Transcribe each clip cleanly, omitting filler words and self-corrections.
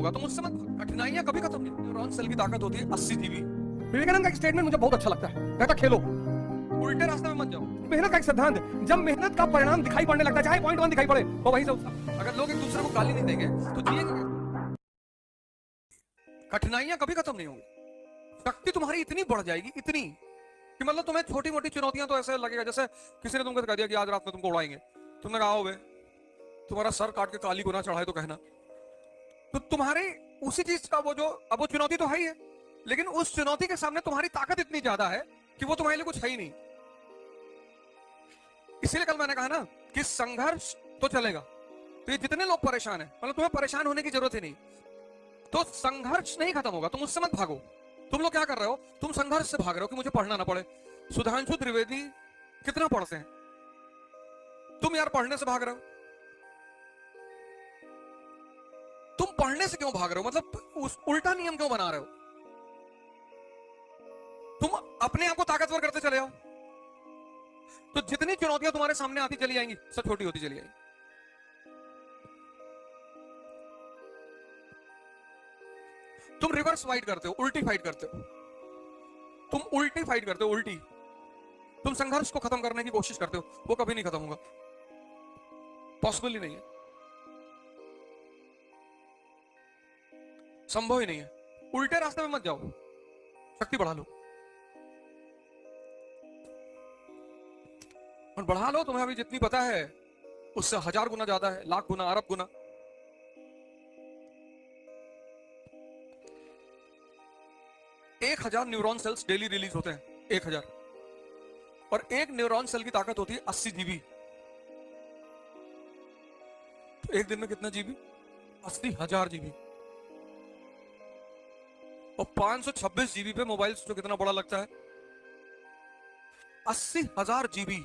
होगा, तुम उससे मत, कठिनाइयां कभी खत्म नहीं। न्यूरॉन सेल की ताकत होती है 80 जीबी। विवेकानंद का एक स्टेटमेंट मुझे बहुत अच्छा लगता है, कहता खेलो, उल्टे रास्ते में मत जाओ। मेहनत का एक सिद्धांत है, जब मेहनत का परिणाम दिखाई पड़ने लगता है, चाहे पॉइंट 1 दिखाई पड़े, तो वहीं से अगर लोग एक दूसरे को गाली नहीं देंगे तो जिएंगे। कठिनाइयां कभी खत्म नहीं होंगी। शक्ति तुम्हारी इतनी बढ़ जाएगी, इतनी कि मतलब तुम्हें छोटी मोटी चुनौतियां तो ऐसे लगेगा जैसे किसी ने तुमको कह दिया कि आज रात में तुमको उड़ाएंगे, तुमने कहा हो बे तुम्हारा सर काट के काली गुना चढ़ाए तो कहना, तो तुम्हारी उसी चीज का वो जो, अब वो चुनौती तो है ही है, लेकिन उस चुनौती के सामने तुम्हारी ताकत इतनी ज्यादा है कि वो तुम्हारे लिए कुछ है ही नहीं। इसीलिए कल मैंने कहा ना कि संघर्ष तो चलेगा, तो ये जितने लोग परेशान हैं, मतलब तुम्हें परेशान होने की जरूरत ही नहीं, तो संघर्ष नहीं खत्म होगा, तुम उससे मत भागो। तुम लोग क्या कर रहे हो, तुम संघर्ष से भाग रहे हो कि मुझे पढ़ना ना पड़े। सुधांशु त्रिवेदी कितना पढ़ते हैं, तुम यार पढ़ने से भाग रहे हो। तुम पढ़ने से क्यों भाग रहे हो, मतलब उस उल्टा नियम क्यों बना रहे हो। तुम अपने आप को ताकतवर करते चले आओ, तो जितनी चुनौतियां तुम्हारे सामने आती चली जाएंगी, सब छोटी होती चली जाएंगी। तुम रिवर्स फाइट करते हो, उल्टी फाइट करते हो, तुम उल्टी फाइट करते हो, उल्टी। तुम संघर्ष को खत्म करने की कोशिश करते हो, वो कभी नहीं खत्म होगा, पॉसिबल ही नहीं है, संभव ही नहीं है। उल्टे रास्ते में मत जाओ, शक्ति बढ़ा लो और बढ़ा लो। तुम्हें अभी जितनी पता है उससे 1000 गुना ज्यादा है, लाख गुना, अरब गुना। एक 1000 न्यूरॉन सेल्स डेली रिलीज होते हैं, 1000, और एक न्यूरॉन सेल की ताकत होती है 80 जीबी। तो एक दिन में कितना जीबी, 80,000 जीबी। और 526 जीबी पे मोबाइल जो कितना बड़ा लगता है, 80,000 जीबी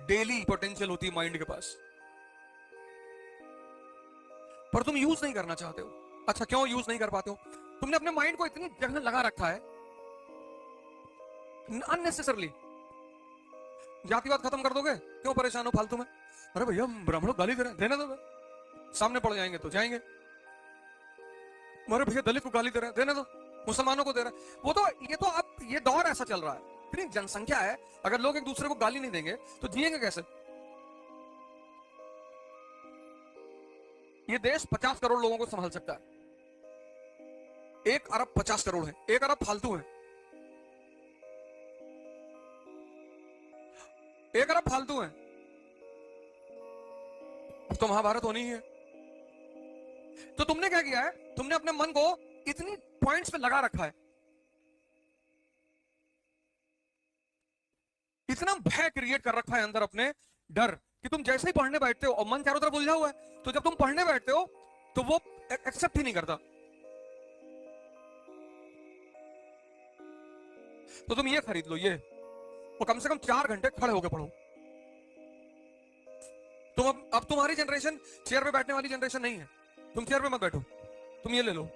डेली पोटेंशियल होती है माइंड के पास, पर तुम यूज नहीं करना चाहते हो। अच्छा क्यों यूज नहीं कर पाते हो, तुमने अपने माइंड को इतनी जगह लगा रखा है अननेसेसरली। जातिवाद खत्म कर दोगे, क्यों परेशान हो फालतू में। अरे भैया ब्राह्मणों गाली दे रहे हैं, देने दो, सामने पड़ जाएंगे तो जाएंगे। अरे भैया दलित को गाली दे रहे हैं, देने दो, मुसलमानों को दे रहे हैं। वो तो ये तो अब ये दौर ऐसा चल रहा है, इतनी जनसंख्या है, अगर लोग एक दूसरे को गाली नहीं देंगे तो जिएंगे कैसे। ये देश 50 करोड़ लोगों को संभाल सकता है, 1 अरब 50 करोड़ है, 1 अरब फालतू है, 1 अरब फालतू है। अब तो महाभारत होनी ही है। तो तुमने क्या किया है, तुमने अपने मन को इतनी पॉइंट्स पे लगा रखा है, इतना भय क्रिएट कर रखा है अंदर अपने, डर, कि तुम जैसे ही पढ़ने बैठते हो और मन चारों तरफ उलझा हुआ है, तो जब तुम पढ़ने बैठते हो तो वो एक्सेप्ट ही नहीं करता। तो तुम ये खरीद लो, ये, वो कम से कम 4 घंटे खड़े होकर पढ़ो। तुम अब तुम्हारी जनरेशन चेयर पे बैठने वाली जनरेशन नहीं है, तुम चेयर पे मत बैठो, तुम ये ले लो,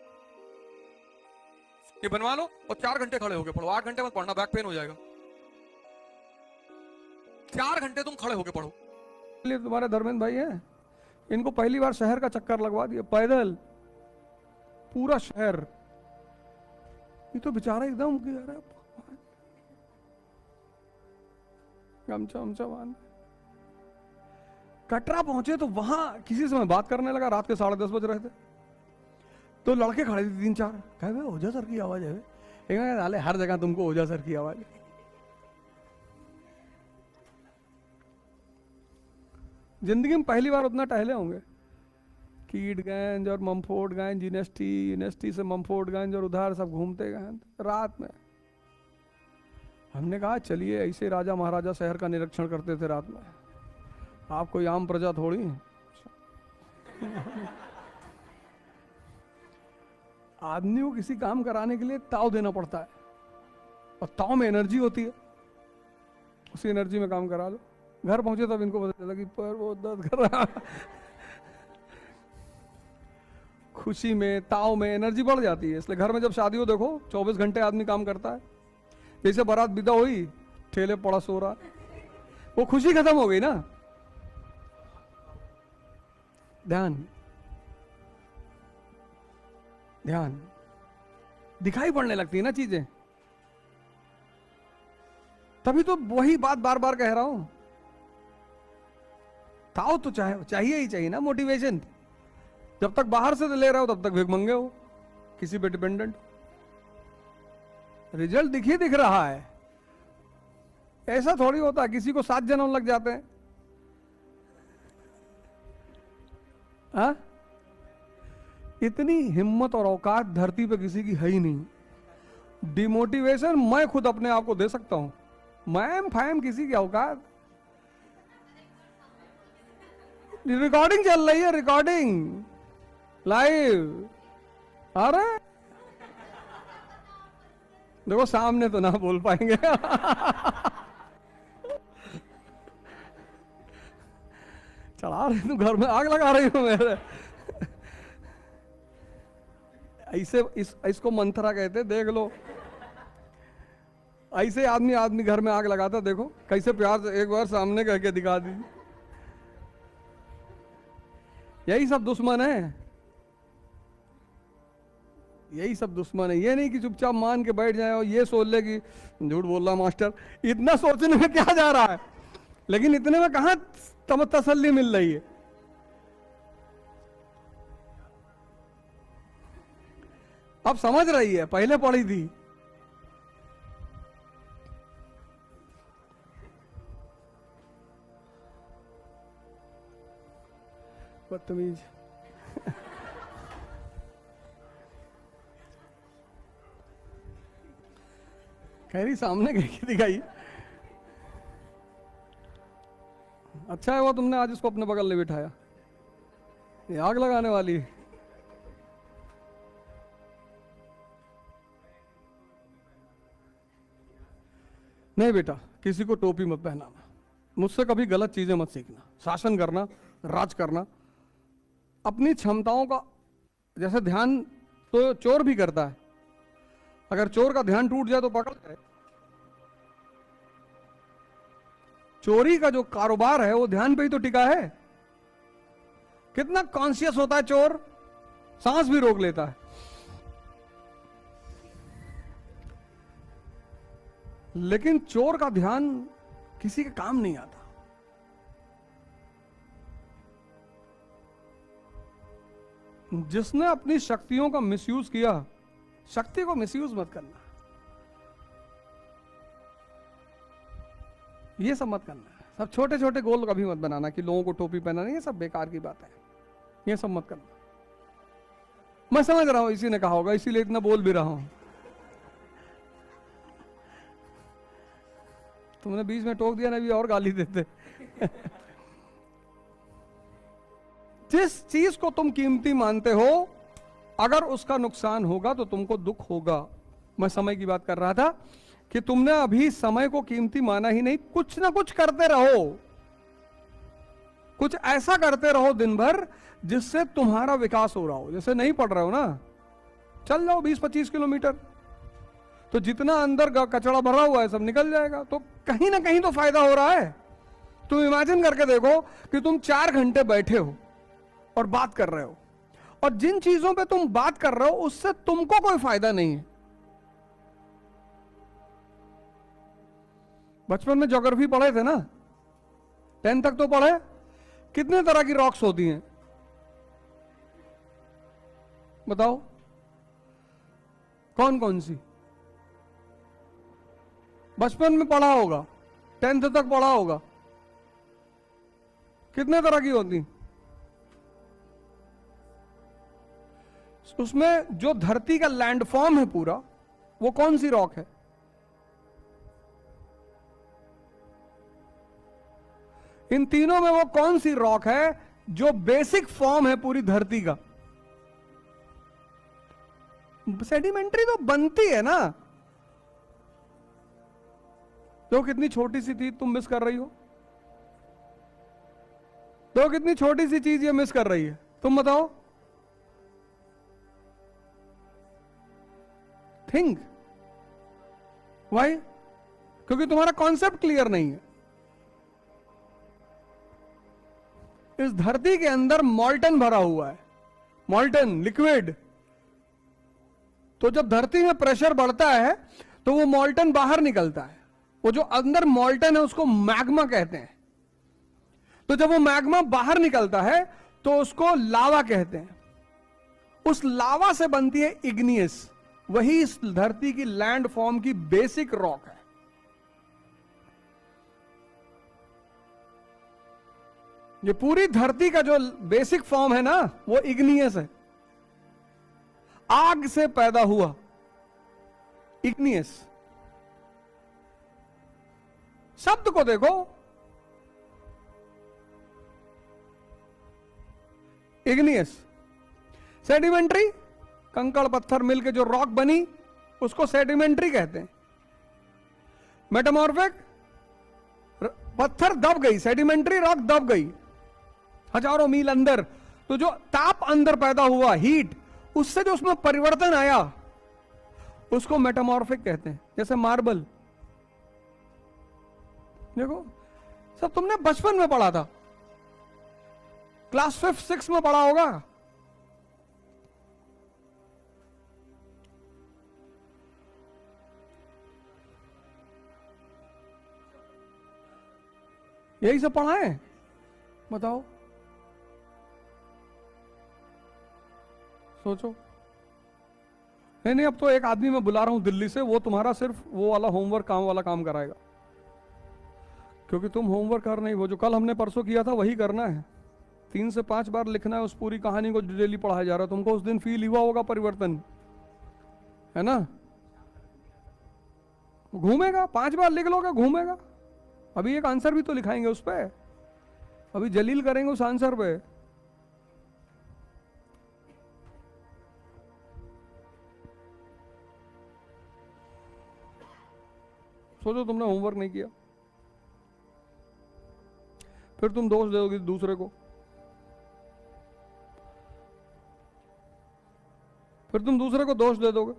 ये बनवा लो और 4 घंटे खड़े होकर पढ़ो। 8 घंटे मत पढ़ना, बैक पेन हो जाएगा। 4 घंटे तुम खड़े होकर पढ़ो। तुम्हारे धर्मेंद्र भाई हैं, इनको पहली बार शहर का चक्कर लगवा दिया, पैदल पूरा शहर। ये तो बेचारा एकदम गमछा वमछा बांध कटरा पहुंचे, तो वहां किसी से मैं बात करने लगा, रात के 10:30 बज रहे थे, तो लड़के खड़े थे 3-4, कहे ओझा सर की आवाज है। एक हर जगह तुमको ओझा सर की आवाज। जिंदगी में पहली बार उतना टहले होंगे, कीटगंज और ममफोर्डगंज, यूनिवर्सिटी से ममफोर्डगंज और उधर सब घूमते गए रात में। हमने कहा चलिए, ऐसे राजा महाराजा शहर का निरीक्षण करते थे रात में, आप कोई आम प्रजा थोड़ी हैं। आदमी को किसी काम कराने के लिए ताव देना पड़ता है, और ताव में एनर्जी होती है, उसी एनर्जी में काम करा लो। घर पहुंचे तब इनको पता चला कि पर वो दर्द कर रहा। खुशी में, ताव में एनर्जी बढ़ जाती है। इसलिए घर में जब शादी हो, देखो 24 घंटे आदमी काम करता है। जैसे बारात विदा हुई, ठेले पड़ा सो रहा, वो खुशी खत्म हो गई ना। ध्यान, ध्यान, दिखाई पड़ने लगती है ना चीजें। तभी तो वही बात बार बार कह रहा हूं, ताओ तो चाहिए ही चाहिए ना मोटिवेशन। जब तक बाहर से ले रहे हो तब तक भिखमंगे हो, किसी पे डिपेंडेंट। रिजल्ट दिख रहा है, ऐसा थोड़ी होता है किसी को 7 जन्म लग जाते हैं। हा? इतनी हिम्मत और औकात धरती पे किसी की है ही नहीं। डिमोटिवेशन मैं खुद अपने आप को दे सकता हूं, मैम फैम किसी की औकात। रिकॉर्डिंग चल रही है, रिकॉर्डिंग लाइव। अरे देखो सामने तो ना बोल पाएंगे। चढ़ा रही तू, घर में आग लगा रही हो मेरे। ऐसे इसको मंथरा कहते, देख लो। ऐसे आदमी घर में आग लगाता, देखो कैसे प्यार से एक बार सामने कह के दिखा दी। यही सब दुश्मन है, यही सब दुश्मन है। ये नहीं कि चुपचाप मान के बैठ जाए और ये सोच ले कि झूठ बोल रहा मास्टर। इतना सोचने में क्या जा रहा है, लेकिन इतने में कहां तसल्ली मिल रही है। अब समझ रही है, पहले पढ़ी थी। बदतमीज। कह रही सामने कह के दिखाई। अच्छा है वो तुमने आज इसको अपने बगल में बिठाया, ये आग लगाने वाली है। नहीं बेटा, किसी को टोपी मत पहनाना, मुझसे कभी गलत चीजें मत सीखना। शासन करना, राज करना, अपनी क्षमताओं का। जैसे ध्यान तो चोर भी करता है, अगर चोर का ध्यान टूट जाए तो पकड़ जाए। चोरी का जो कारोबार है वो ध्यान पे ही तो टिका है। कितना कॉन्शियस होता है चोर, सांस भी रोक लेता है। लेकिन चोर का ध्यान किसी के काम नहीं आता। जिसने अपनी शक्तियों का मिसयूज किया, शक्ति को मिसयूज मत करना, ये सब मत करना। सब छोटे छोटे गोल कभी मत बनाना कि लोगों को टोपी पहनाना, ये सब बेकार की बात है, ये सब मत करना। मैं समझ रहा हूं इसी ने कहा होगा, इसीलिए इतना बोल भी रहा हूं। तुमने बीच में टोक दिया ना, भी और गाली देते। जिस चीज को तुम कीमती मानते हो, अगर उसका नुकसान होगा तो तुमको दुख होगा। मैं समय की बात कर रहा था कि तुमने अभी समय को कीमती माना ही नहीं। कुछ ना कुछ करते रहो, कुछ ऐसा करते रहो दिन भर जिससे तुम्हारा विकास हो रहा हो। जैसे नहीं पढ़ रहे हो ना, चल जाओ 20-25 किलोमीटर, तो जितना अंदर कचरा भरा हुआ है सब निकल जाएगा, तो कहीं ना कहीं तो फायदा हो रहा है। तुम इमेजिन करके देखो कि तुम 4 घंटे बैठे हो और बात कर रहे हो, और जिन चीजों पे तुम बात कर रहे हो उससे तुमको कोई फायदा नहीं है। बचपन में ज्योग्राफी पढ़े थे ना, 10 तक तो पढ़े। कितने तरह की रॉक्स होती हैं बताओ, कौन कौन सी? बचपन में पढ़ा होगा, 10th तक पढ़ा होगा। कितने तरह की होती? उसमें जो धरती का लैंडफॉर्म है पूरा, वो कौन सी रॉक है? इन तीनों में वो कौन सी रॉक है जो बेसिक फॉर्म है पूरी धरती का? सेडिमेंट्री तो बनती है ना। तो कितनी छोटी सी चीज तुम मिस कर रही हो, तो कितनी छोटी सी चीज ये मिस कर रही है, तुम बताओ। Think why? क्योंकि तुम्हारा कॉन्सेप्ट क्लियर नहीं है। इस धरती के अंदर मॉल्टन भरा हुआ है, मॉल्टन लिक्विड, तो जब धरती में प्रेशर बढ़ता है तो वो मॉल्टन बाहर निकलता है, वो जो अंदर मॉल्टन है उसको मैग्मा कहते हैं। तो जब वो मैग्मा बाहर निकलता है तो उसको लावा कहते हैं। उस लावा से बनती है इग्नियस, वही इस धरती की लैंड फॉर्म की बेसिक रॉक है। ये पूरी धरती का जो बेसिक फॉर्म है ना वो इग्नियस है, आग से पैदा हुआ इग्नियस। शब्द को देखो, इग्नियस। सेडिमेंट्री, कंकड़ पत्थर मिलके जो रॉक बनी उसको सेडिमेंट्री कहते हैं। मेटामॉर्फिक, पत्थर दब गई, सेडिमेंट्री रॉक दब गई हजारों मील अंदर, तो जो ताप अंदर पैदा हुआ, हीट, उससे जो उसमें परिवर्तन आया उसको मेटामॉर्फिक कहते हैं। जैसे मार्बल, देखो सब तुमने बचपन में पढ़ा था, क्लास 5th 6th में पढ़ा होगा। यही सब पढ़ा है, बताओ, सोचो। नहीं, अब तो एक आदमी मैं बुला रहा हूं दिल्ली से, वो तुम्हारा सिर्फ वो वाला होमवर्क काम वाला काम कराएगा, क्योंकि तुम होमवर्क कर नहीं, वो जो कल हमने परसों किया था वही करना है। 3 से 5 बार लिखना है उस पूरी कहानी को, डेली पढ़ाया जा रहा है। तुमको उस दिन फील हुआ होगा परिवर्तन, है ना? घूमेगा, 5 बार लिख लोगे, घूमेगा। अभी एक आंसर भी तो लिखाएंगे उस पर, अभी जलील करेंगे उस आंसर पे। सोचो तुमने होमवर्क नहीं किया, फिर तुम दोष दोगे दूसरे को, फिर तुम दूसरे को दोष दे दोगे।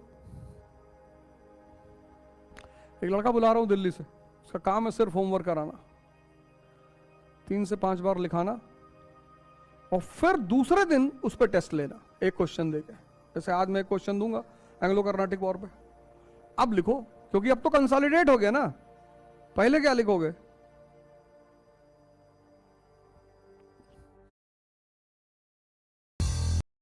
एक लड़का बुला रहा हूं दिल्ली से, उसका काम है सिर्फ होमवर्क कराना, 3 से 5 बार लिखाना और फिर दूसरे दिन उस पर टेस्ट लेना, एक क्वेश्चन देके। जैसे आज मैं एक क्वेश्चन दूंगा एंग्लो कर्नाटिक वॉर पे, अब लिखो, क्योंकि अब तो कंसोलिडेट हो गया ना। पहले क्या लिखोगे?